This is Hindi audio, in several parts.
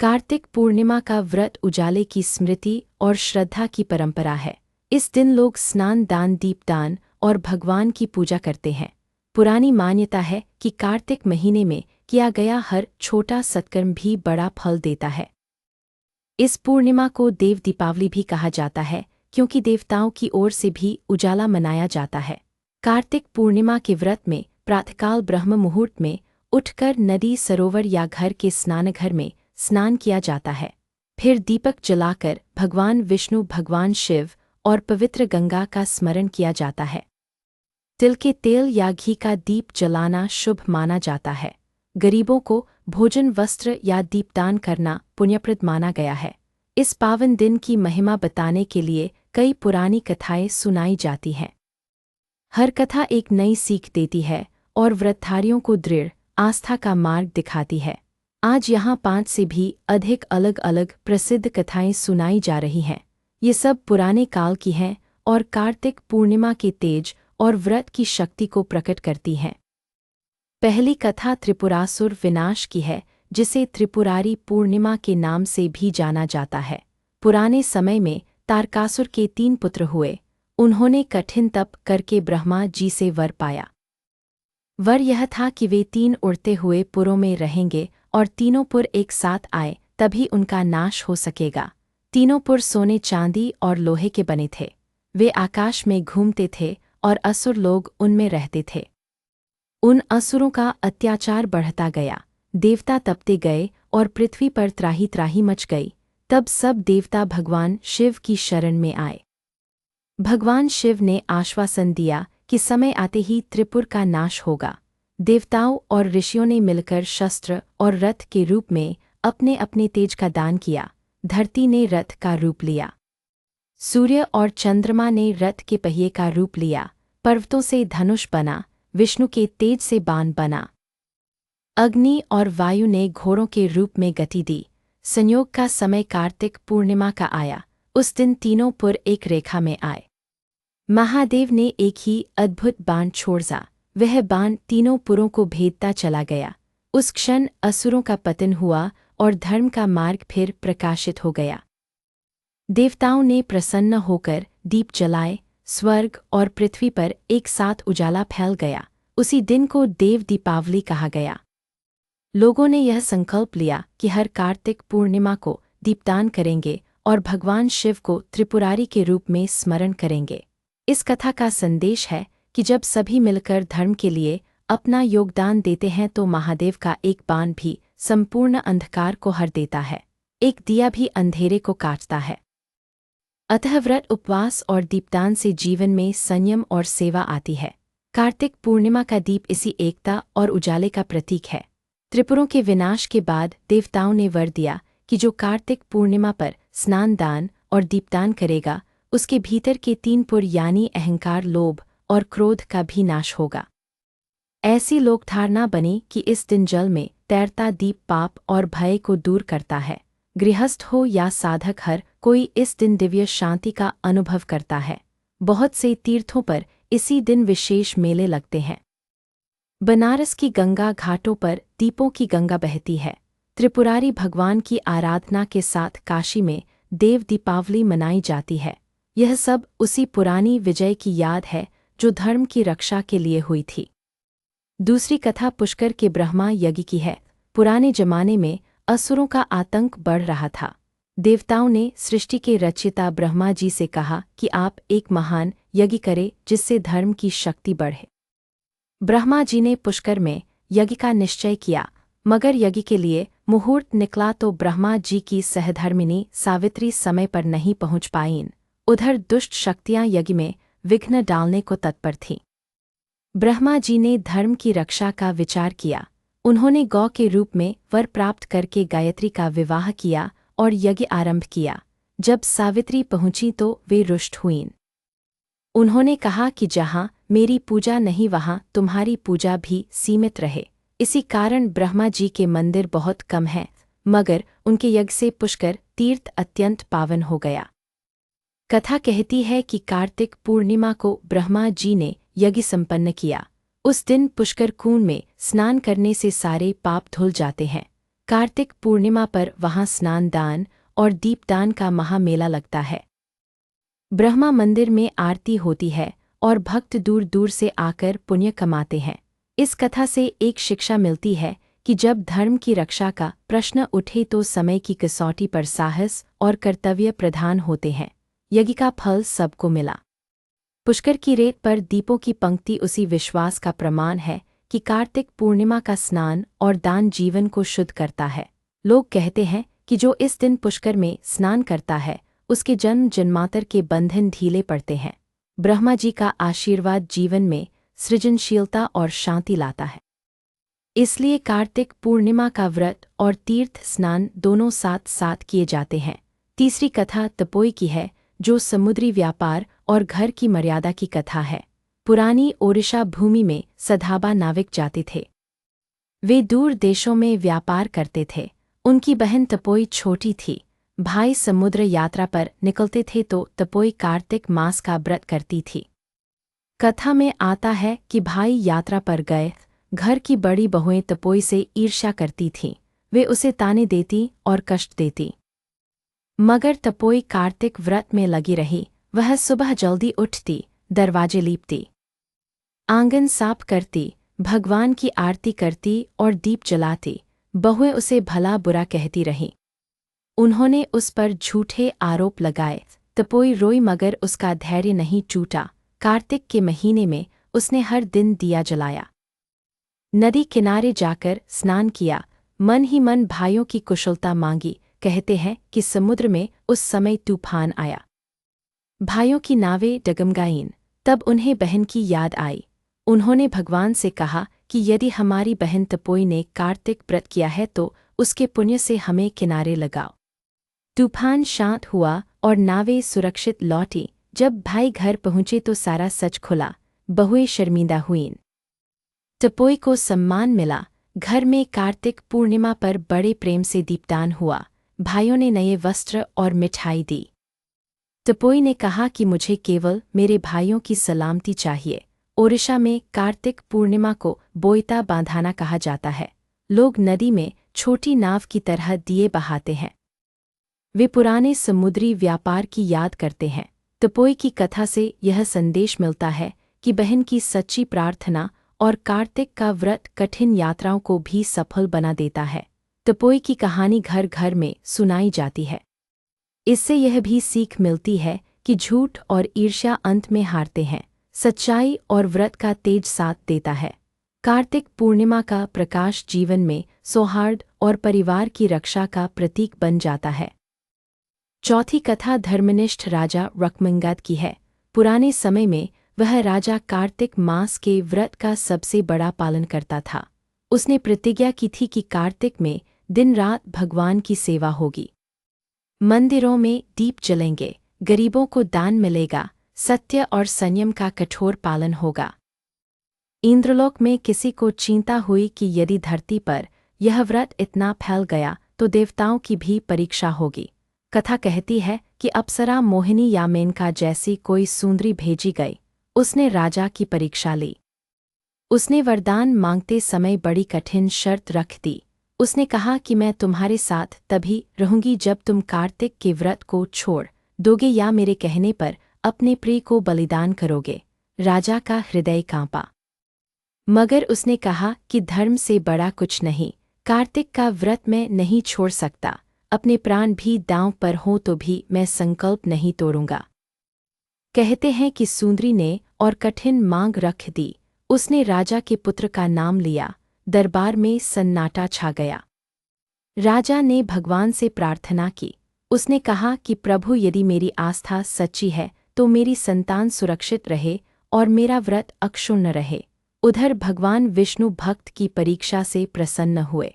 कार्तिक पूर्णिमा का व्रत उजाले की स्मृति और श्रद्धा की परंपरा है। इस दिन लोग स्नान, दान, दीपदान और भगवान की पूजा करते हैं। पुरानी मान्यता है कि कार्तिक महीने में किया गया हर छोटा सत्कर्म भी बड़ा फल देता है। इस पूर्णिमा को देव दीपावली भी कहा जाता है, क्योंकि देवताओं की ओर से भी उजाला मनाया जाता है। कार्तिक पूर्णिमा के व्रत में प्रातःकाल ब्रह्म मुहूर्त में उठकर नदी, सरोवर या घर के स्नानघर में स्नान किया जाता है। फिर दीपक जलाकर भगवान विष्णु, भगवान शिव और पवित्र गंगा का स्मरण किया जाता है। तिल के तेल या घी का दीप जलाना शुभ माना जाता है। गरीबों को भोजन, वस्त्र या दीपदान करना पुण्यप्रद माना गया है। इस पावन दिन की महिमा बताने के लिए कई पुरानी कथाएं सुनाई जाती हैं। हर कथा एक नई सीख देती है और व्रतधारियों को दृढ़ आस्था का मार्ग दिखाती है। आज यहाँ 5 से भी अधिक अलग अलग प्रसिद्ध कथाएं सुनाई जा रही हैं। ये सब पुराने काल की हैं और कार्तिक पूर्णिमा के तेज और व्रत की शक्ति को प्रकट करती हैं। पहली कथा त्रिपुरासुर विनाश की है, जिसे त्रिपुरारी पूर्णिमा के नाम से भी जाना जाता है। पुराने समय में तारकासुर के 3 पुत्र हुए। उन्होंने कठिन तप करके ब्रह्मा जी से वर पाया। वर यह था कि वे 3 उड़ते हुए पुरों में रहेंगे और तीनों पुर एक साथ आए तभी उनका नाश हो सकेगा। तीनों पुर सोने, चांदी और लोहे के बने थे। वे आकाश में घूमते थे और असुर लोग उनमें रहते थे। उन असुरों का अत्याचार बढ़ता गया। देवता तपते गए और पृथ्वी पर त्राही त्राही मच गई। तब सब देवता भगवान शिव की शरण में आए। भगवान शिव ने आश्वासन दिया कि समय आते ही त्रिपुर का नाश होगा। देवताओं और ऋषियों ने मिलकर शस्त्र और रथ के रूप में अपने अपने तेज का दान किया। धरती ने रथ का रूप लिया। सूर्य और चंद्रमा ने रथ के पहिए का रूप लिया। पर्वतों से धनुष बना। विष्णु के तेज से बाण बना। अग्नि और वायु ने घोड़ों के रूप में गति दी। संयोग का समय कार्तिक पूर्णिमा का आया। उस दिन तीनों पुर एक रेखा में आए। महादेव ने एक ही अद्भुत बाण छोड़ा। वह बाण तीनों पुरों को भेदता चला गया। उस क्षण असुरों का पतन हुआ और धर्म का मार्ग फिर प्रकाशित हो गया। देवताओं ने प्रसन्न होकर दीप जलाए। स्वर्ग और पृथ्वी पर एक साथ उजाला फैल गया। उसी दिन को देव दीपावली कहा गया। लोगों ने यह संकल्प लिया कि हर कार्तिक पूर्णिमा को दीपदान करेंगे और भगवान शिव को त्रिपुरारी के रूप में स्मरण करेंगे। इस कथा का संदेश है कि जब सभी मिलकर धर्म के लिए अपना योगदान देते हैं तो महादेव का एक बाण भी संपूर्ण अंधकार को हर देता है। एक दिया भी अंधेरे को काटता है। अतः व्रत, उपवास और दीपदान से जीवन में संयम और सेवा आती है। कार्तिक पूर्णिमा का दीप इसी एकता और उजाले का प्रतीक है। त्रिपुरों के विनाश के बाद देवताओं ने वर दिया कि जो कार्तिक पूर्णिमा पर स्नान, दान और दीपदान करेगा, उसके भीतर के 3 पुर यानी अहंकार, लोभ और क्रोध का भी नाश होगा। ऐसी लोकधारणा बनी कि इस दिन जल में तैरता दीप पाप और भय को दूर करता है। गृहस्थ हो या साधक, हर कोई इस दिन दिव्य शांति का अनुभव करता है। बहुत से तीर्थों पर इसी दिन विशेष मेले लगते हैं। बनारस की गंगा घाटों पर दीपों की गंगा बहती है। त्रिपुरारी भगवान की आराधना के साथ काशी में देव दीपावली मनाई जाती है। यह सब उसी पुरानी विजय की याद है जो धर्म की रक्षा के लिए हुई थी। दूसरी कथा पुष्कर के ब्रह्मा यज्ञ की है। पुराने जमाने में असुरों का आतंक बढ़ रहा था। देवताओं ने सृष्टि के रचयिता ब्रह्मा जी से कहा कि आप एक महान यज्ञ करें जिससे धर्म की शक्ति बढ़े। ब्रह्मा जी ने पुष्कर में यज्ञ का निश्चय किया, मगर यज्ञ के लिए मुहूर्त निकला तो ब्रह्मा जी की सहधर्मिणी सावित्री समय पर नहीं पहुंच पाईं। उधर दुष्ट शक्तियां यज्ञ में विघ्न डालने को तत्पर थीं। ब्रह्मा जी ने धर्म की रक्षा का विचार किया। उन्होंने गौ के रूप में वर प्राप्त करके गायत्री का विवाह किया और यज्ञ आरंभ किया। जब सावित्री पहुंची तो वे रुष्ट हुईं। उन्होंने कहा कि जहां मेरी पूजा नहीं वहां तुम्हारी पूजा भी सीमित रहे। इसी कारण ब्रह्मा जी के मंदिर बहुत कम हैं, मगर उनके यज्ञ से पुष्कर तीर्थ अत्यंत पावन हो गया। कथा कहती है कि कार्तिक पूर्णिमा को ब्रह्मा जी ने यज्ञ संपन्न किया। उस दिन पुष्कर कुंड में स्नान करने से सारे पाप धुल जाते हैं। कार्तिक पूर्णिमा पर वहाँ स्नान दान और दीपदान का महामेला लगता है। ब्रह्मा मंदिर में आरती होती है और भक्त दूर दूर से आकर पुण्य कमाते हैं। इस कथा से एक शिक्षा मिलती है कि जब धर्म की रक्षा का प्रश्न उठे तो समय की कसौटी पर साहस और कर्तव्य प्रधान होते हैं। यज्ञ का फल सबको मिला। पुष्कर की रेत पर दीपों की पंक्ति उसी विश्वास का प्रमाण है कि कार्तिक पूर्णिमा का स्नान और दान जीवन को शुद्ध करता है। लोग कहते हैं कि जो इस दिन पुष्कर में स्नान करता है उसके जन्म जन्मांतर के बंधन ढीले पड़ते हैं। ब्रह्मा जी का आशीर्वाद जीवन में सृजनशीलता और शांति लाता है। इसलिए कार्तिक पूर्णिमा का व्रत और तीर्थ स्नान दोनों साथ साथ किए जाते हैं। तीसरी कथा तपोई की है, जो समुद्री व्यापार और घर की मर्यादा की कथा है। पुरानी ओडिशा भूमि में सधाबा नाविक जाते थे। वे दूर देशों में व्यापार करते थे। उनकी बहन तपोई छोटी थी। भाई समुद्र यात्रा पर निकलते थे तो तपोई कार्तिक मास का व्रत करती थी। कथा में आता है कि भाई यात्रा पर गए, घर की बड़ी बहुएं तपोई से ईर्ष्या करती थीं। वे उसे ताने देती और कष्ट देती, मगर तपोई कार्तिक व्रत में लगी रही। वह सुबह जल्दी उठती, दरवाजे लीपती, आंगन साफ करती, भगवान की आरती करती और दीप जलाती। बहुएं उसे भला बुरा कहती रहीं। उन्होंने उस पर झूठे आरोप लगाए। तपोई रोई मगर उसका धैर्य नहीं टूटा। कार्तिक के महीने में उसने हर दिन दिया जलाया, नदी किनारे जाकर स्नान किया, मन ही मन भाइयों की कुशलता मांगी। कहते हैं कि समुद्र में उस समय तूफान आया, भाइयों की नावें डगमगाईं। तब उन्हें बहन की याद आई। उन्होंने भगवान से कहा कि यदि हमारी बहन तपोई ने कार्तिक व्रत किया है तो उसके पुण्य से हमें किनारे लगाओ। तूफान शांत हुआ और नावें सुरक्षित लौटी। जब भाई घर पहुंचे तो सारा सच खुला। बहुएं शर्मिंदा हुईं। तपोई को सम्मान मिला। घर में कार्तिक पूर्णिमा पर बड़े प्रेम से दीपदान हुआ। भाइयों ने नए वस्त्र और मिठाई दी। तपोई ने कहा कि मुझे केवल मेरे भाइयों की सलामती चाहिए। ओडिशा में कार्तिक पूर्णिमा को बोईता बांधाना कहा जाता है। लोग नदी में छोटी नाव की तरह दिए बहाते हैं। वे पुराने समुद्री व्यापार की याद करते हैं। तपोई की कथा से यह संदेश मिलता है कि बहन की सच्ची प्रार्थना और कार्तिक का व्रत कठिन यात्राओं को भी सफल बना देता है। तपोई की कहानी घर घर में सुनाई जाती है। इससे यह भी सीख मिलती है कि झूठ और ईर्ष्या अंत में हारते हैं। सच्चाई और व्रत का तेज साथ देता है। कार्तिक पूर्णिमा का प्रकाश जीवन में सौहार्द और परिवार की रक्षा का प्रतीक बन जाता है। चौथी कथा धर्मनिष्ठ राजा रुक्मंगद की है। पुराने समय में वह राजा कार्तिक मास के व्रत का सबसे बड़ा पालन करता था। उसने प्रतिज्ञा की थी कि कार्तिक में दिन रात भगवान की सेवा होगी। मंदिरों में दीप जलेंगे, गरीबों को दान मिलेगा, सत्य और संयम का कठोर पालन होगा। इंद्रलोक में किसी को चिंता हुई कि यदि धरती पर यह व्रत इतना फैल गया तो देवताओं की भी परीक्षा होगी। कथा कहती है कि अप्सरा मोहिनी या मेनका जैसी कोई सुंदरी भेजी गई। उसने राजा की परीक्षा ली। उसने वरदान मांगते समय बड़ी कठिन शर्त रख दी। उसने कहा कि मैं तुम्हारे साथ तभी रहूंगी जब तुम कार्तिक के व्रत को छोड़ दोगे या मेरे कहने पर अपने प्रिय को बलिदान करोगे। राजा का हृदय कांपा, मगर उसने कहा कि धर्म से बड़ा कुछ नहीं। कार्तिक का व्रत मैं नहीं छोड़ सकता। अपने प्राण भी दांव पर हों तो भी मैं संकल्प नहीं तोड़ूंगा। कहते हैं कि सुंदरी ने और कठिन मांग रख दी। उसने राजा के पुत्र का नाम लिया। दरबार में सन्नाटा छा गया। राजा ने भगवान से प्रार्थना की। उसने कहा कि प्रभु, यदि मेरी आस्था सच्ची है तो मेरी संतान सुरक्षित रहे और मेरा व्रत अक्षुण्ण रहे। उधर भगवान विष्णु भक्त की परीक्षा से प्रसन्न हुए।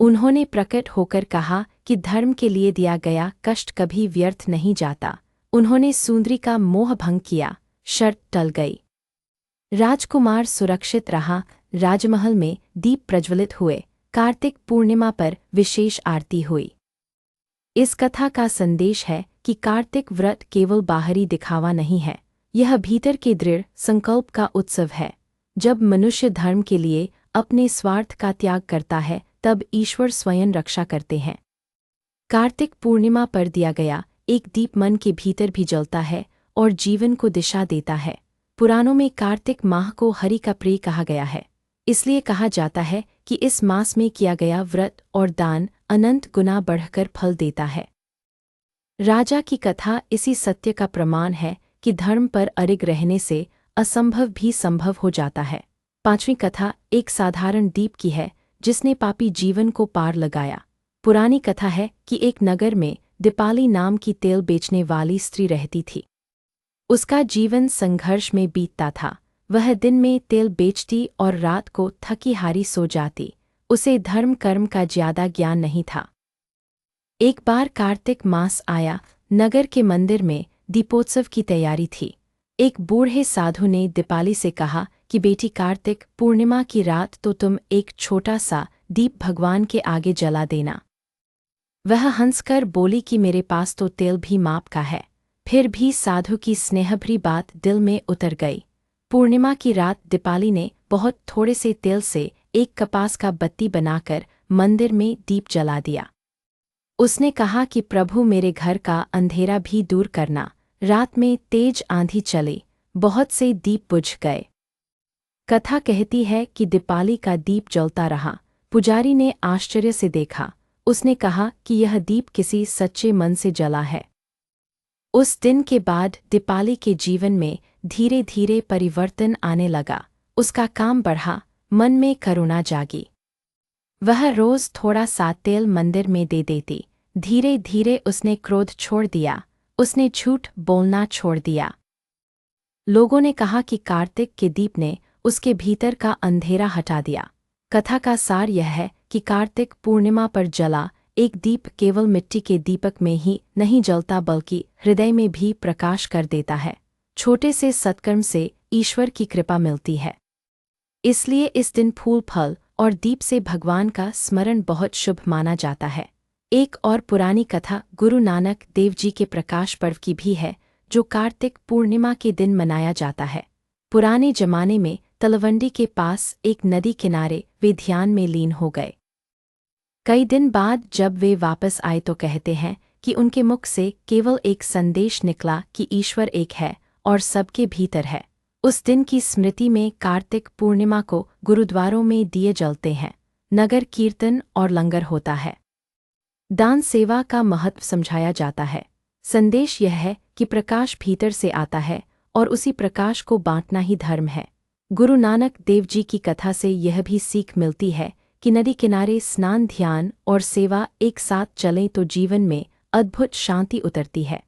उन्होंने प्रकट होकर कहा कि धर्म के लिए दिया गया कष्ट कभी व्यर्थ नहीं जाता। उन्होंने सुंदरी का मोह भंग किया। शर्त टल गई। राजकुमार सुरक्षित रहा। राजमहल में दीप प्रज्वलित हुए। कार्तिक पूर्णिमा पर विशेष आरती हुई। इस कथा का संदेश है कि कार्तिक व्रत केवल बाहरी दिखावा नहीं है, यह भीतर के दृढ़ संकल्प का उत्सव है। जब मनुष्य धर्म के लिए अपने स्वार्थ का त्याग करता है तब ईश्वर स्वयं रक्षा करते हैं। कार्तिक पूर्णिमा पर दिया गया एक दीप मन के भीतर भी जलता है और जीवन को दिशा देता है। पुराणों में कार्तिक माह को हरि का प्रिय कहा गया है। इसलिए कहा जाता है कि इस मास में किया गया व्रत और दान अनंत गुना बढ़कर फल देता है। राजा की कथा इसी सत्य का प्रमाण है कि धर्म पर अडिग रहने से असंभव भी संभव हो जाता है। पांचवीं कथा एक साधारण दीप की है जिसने पापी जीवन को पार लगाया। पुरानी कथा है कि एक नगर में दीपाली नाम की तेल बेचने वाली स्त्री रहती थी। उसका जीवन संघर्ष में बीतता था। वह दिन में तेल बेचती और रात को थकी हारी सो जाती। उसे धर्म कर्म का ज्यादा ज्ञान नहीं था। एक बार कार्तिक मास आया। नगर के मंदिर में दीपोत्सव की तैयारी थी। एक बूढ़े साधु ने दीपाली से कहा कि बेटी, कार्तिक पूर्णिमा की रात तो तुम एक छोटा सा दीप भगवान के आगे जला देना। वह हंसकर बोली कि मेरे पास तो तेल भी माप का है। फिर भी साधु की स्नेहभरी बात दिल में उतर गई। पूर्णिमा की रात दीपाली ने बहुत थोड़े से तेल से एक कपास का बत्ती बनाकर मंदिर में दीप जला दिया। उसने कहा कि प्रभु, मेरे घर का अंधेरा भी दूर करना। रात में तेज आंधी चली, बहुत से दीप बुझ गए। कथा कहती है कि दीपाली का दीप जलता रहा। पुजारी ने आश्चर्य से देखा। उसने कहा कि यह दीप किसी सच्चे मन से जला है। उस दिन के बाद दीपाली के जीवन में धीरे धीरे परिवर्तन आने लगा। उसका काम बढ़ा, मन में करुणा जागी। वह रोज थोड़ा सा तेल मंदिर में दे देती। धीरे धीरे उसने क्रोध छोड़ दिया। उसने झूठ बोलना छोड़ दिया। लोगों ने कहा कि कार्तिक के दीप ने उसके भीतर का अंधेरा हटा दिया। कथा का सार यह है कि कार्तिक पूर्णिमा पर जला एक दीप केवल मिट्टी के दीपक में ही नहीं जलता बल्कि हृदय में भी प्रकाश कर देता है। छोटे से सत्कर्म से ईश्वर की कृपा मिलती है। इसलिए इस दिन फूल, फल और दीप से भगवान का स्मरण बहुत शुभ माना जाता है। एक और पुरानी कथा गुरु नानक देव जी के प्रकाश पर्व की भी है, जो कार्तिक पूर्णिमा के दिन मनाया जाता है। पुराने जमाने में तलवंडी के पास एक नदी किनारे वे ध्यान में लीन हो गए। कई दिन बाद जब वे वापस आए तो कहते हैं कि उनके मुख से केवल एक संदेश निकला कि ईश्वर एक है और सबके भीतर है। उस दिन की स्मृति में कार्तिक पूर्णिमा को गुरुद्वारों में दिए जलते हैं, नगर कीर्तन और लंगर होता है। दान सेवा का महत्व समझाया जाता है। संदेश यह है कि प्रकाश भीतर से आता है और उसी प्रकाश को बांटना ही धर्म है। गुरु नानक देव जी की कथा से यह भी सीख मिलती है कि नदी किनारे स्नान, ध्यान और सेवा एक साथ चलें तो जीवन में अद्भुत शांति उतरती है।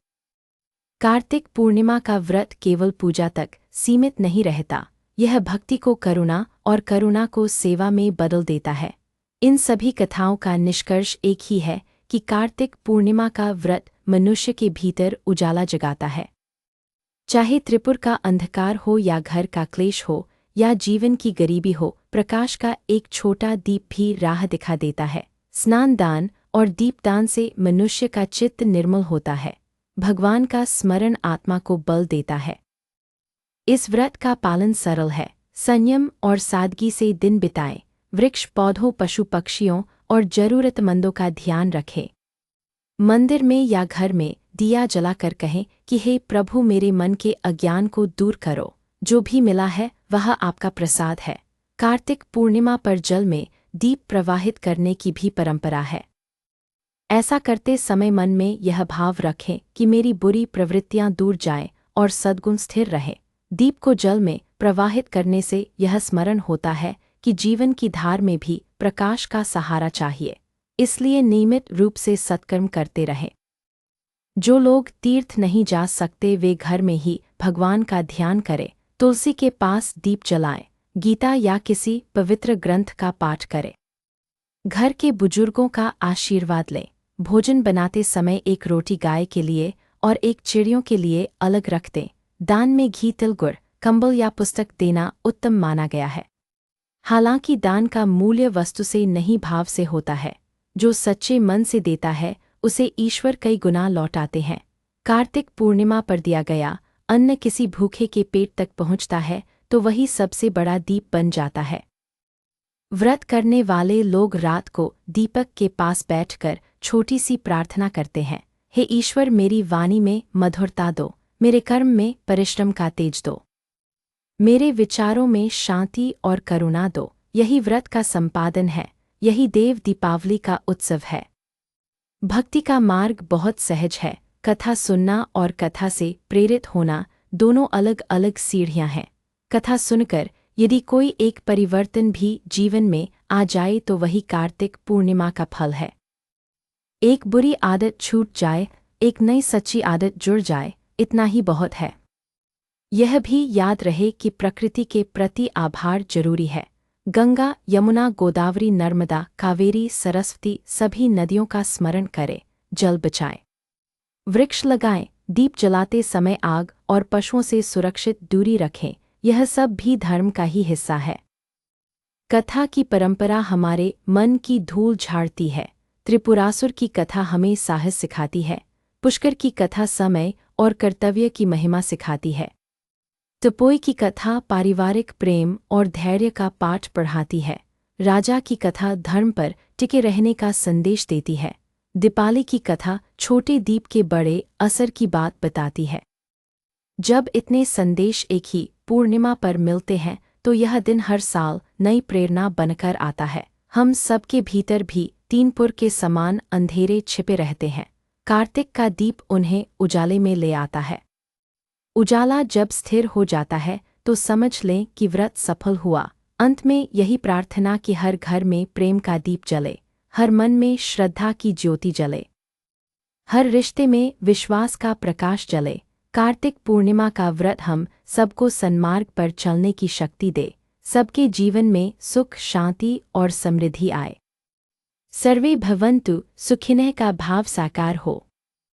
कार्तिक पूर्णिमा का व्रत केवल पूजा तक सीमित नहीं रहता। यह भक्ति को करुणा और करुणा को सेवा में बदल देता है। इन सभी कथाओं का निष्कर्ष एक ही है कि कार्तिक पूर्णिमा का व्रत मनुष्य के भीतर उजाला जगाता है। चाहे त्रिपुर का अंधकार हो या घर का क्लेश हो या जीवन की गरीबी हो, प्रकाश का एक छोटा दीप भी राह दिखा देता है। स्नान, दान और दीपदान से मनुष्य का चित्त निर्मल होता है। भगवान का स्मरण आत्मा को बल देता है। इस व्रत का पालन सरल है। संयम और सादगी से दिन बिताएं। वृक्ष, पौधों, पशु पक्षियों और जरूरतमंदों का ध्यान रखें। मंदिर में या घर में दिया जलाकर कहें कि हे प्रभु, मेरे मन के अज्ञान को दूर करो। जो भी मिला है वह आपका प्रसाद है। कार्तिक पूर्णिमा पर जल में दीप प्रवाहित करने की भी परंपरा है। ऐसा करते समय मन में यह भाव रखें कि मेरी बुरी प्रवृत्तियां दूर जाएं और सद्गुण स्थिर रहे। दीप को जल में प्रवाहित करने से यह स्मरण होता है कि जीवन की धार में भी प्रकाश का सहारा चाहिए। इसलिए नियमित रूप से सत्कर्म करते रहें। जो लोग तीर्थ नहीं जा सकते वे घर में ही भगवान का ध्यान करें। तुलसी के पास दीप जलाएं। गीता या किसी पवित्र ग्रंथ का पाठ करें। घर के बुजुर्गों का आशीर्वाद लें। भोजन बनाते समय एक रोटी गाय के लिए और एक चिड़ियों के लिए अलग रख दें। दान में घी, तिल, गुड़, कंबल या पुस्तक देना उत्तम माना गया है। हालांकि दान का मूल्य वस्तु से नहीं भाव से होता है। जो सच्चे मन से देता है उसे ईश्वर कई गुना लौटाते हैं। कार्तिक पूर्णिमा पर दिया गया अन्न किसी भूखे के पेट तक पहुंचता है तो वही सबसे बड़ा दीप बन जाता है। व्रत करने वाले लोग रात को दीपक के पास बैठकर छोटी सी प्रार्थना करते हैं। हे ईश्वर, मेरी वाणी में मधुरता दो, मेरे कर्म में परिश्रम का तेज दो, मेरे विचारों में शांति और करुणा दो। यही व्रत का संपादन है, यही देव दीपावली का उत्सव है। भक्ति का मार्ग बहुत सहज है। कथा सुनना और कथा से प्रेरित होना दोनों अलग अलग सीढ़ियां हैं। कथा सुनकर यदि कोई एक परिवर्तन भी जीवन में आ जाए तो वही कार्तिक पूर्णिमा का फल है। एक बुरी आदत छूट जाए, एक नई सच्ची आदत जुड़ जाए, इतना ही बहुत है। यह भी याद रहे कि प्रकृति के प्रति आभार जरूरी है। गंगा, यमुना, गोदावरी, नर्मदा, कावेरी, सरस्वती सभी नदियों का स्मरण करें, जल बचाएं, वृक्ष लगाएं, दीप जलाते समय आग और पशुओं से सुरक्षित दूरी रखें। यह सब भी धर्म का ही हिस्सा है। कथा की परंपरा हमारे मन की धूल झाड़ती है। त्रिपुरासुर की कथा हमें साहस सिखाती है। पुष्कर की कथा समय और कर्तव्य की महिमा सिखाती है। तपोई की कथा पारिवारिक प्रेम और धैर्य का पाठ पढ़ाती है। राजा की कथा धर्म पर टिके रहने का संदेश देती है। दीपावली की कथा छोटे दीप के बड़े असर की बात बताती है। जब इतने संदेश एक ही पूर्णिमा पर मिलते हैं तो यह दिन हर साल नई प्रेरणा बनकर आता है। हम सबके भीतर भी तीनपुर के समान अंधेरे छिपे रहते हैं। कार्तिक का दीप उन्हें उजाले में ले आता है। उजाला जब स्थिर हो जाता है तो समझ लें कि व्रत सफल हुआ। अंत में यही प्रार्थना कि हर घर में प्रेम का दीप जले, हर मन में श्रद्धा की ज्योति जले, हर रिश्ते में विश्वास का प्रकाश जले। कार्तिक पूर्णिमा का व्रत हम सबको सन्मार्ग पर चलने की शक्ति दे, सबके जीवन में सुख, शांति और समृद्धि आए। सर्वे भवन्तु सुखिनः का भाव साकार हो।